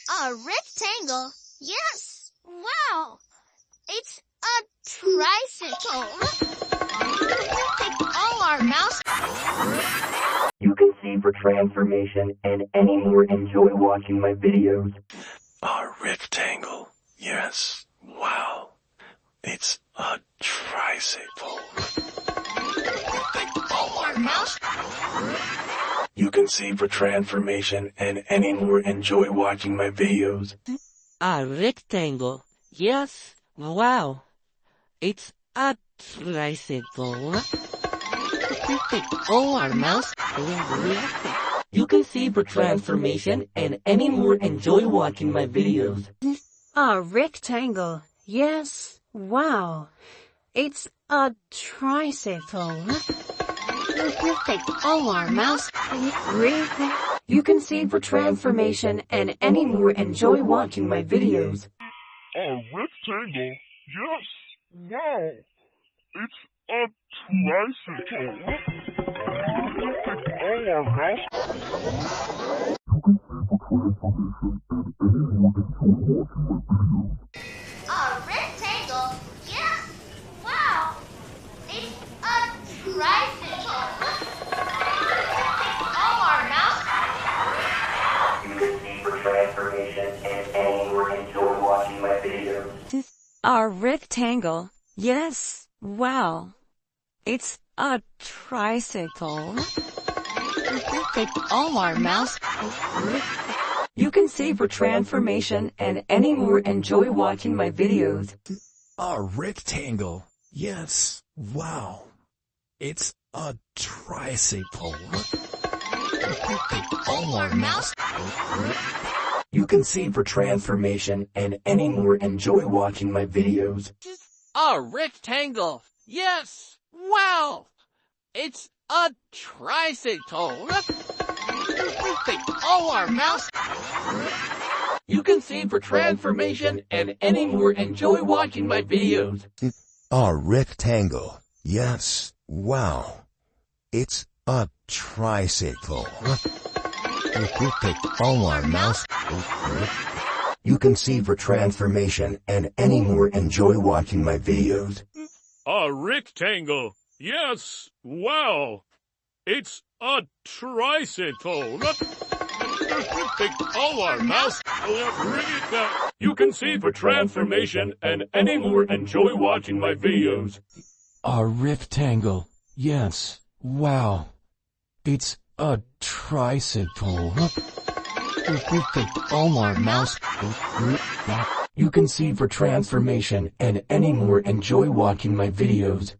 A rectangle? Yes! Wow! It's a tricycle! All our mouse... You can see for transformation and any more. Enjoy watching my videos. A rectangle? Yes. Wow. It's a tricycle. All our mouse... You can see for transformation and any more. Enjoy watching my videos. A rectangle? Yes. Wow. It's a tricycle. Oh, our mouse. You can see for transformation and any more. Enjoy watching my videos. A rectangle? Yes. Wow. It's a tricycle. Oh, our mouse... You can see for transformation and any more. Enjoy watching my videos. A rectangle? Yes. Wow. It's a tricycle. All our mouse... A rectangle? Yes! Wow! It's a tricycle! All our mouse... You can see for transformation and any more. Enjoy watching my videos. A rectangle? Yes. Wow. It's a tricycle. All our mouse... You can see for transformation and any more. Enjoy watching my videos. A rectangle? Yes. Wow. It's a tricycle. All our mouse... You can see for transformation and any more. Enjoy watching my videos. A rectangle? Yes. Wow. It's a tricycle. All our mouse... You can see for transformation and any more. Enjoy watching my videos. A rectangle? Yes. Wow. It's a tricycle. Oh, our mouse. You can see for transformation and any more. Enjoy watching my videos. A rectangle? Yes. Wow. It's a tricycle. All our mouse... Bring it down. You can see for transformation and any more. Enjoy watching my videos. A rectangle? Yes. Wow. It's a tricycle. Oh, our mouse. You can see for transformation and any more. Enjoy watching my videos.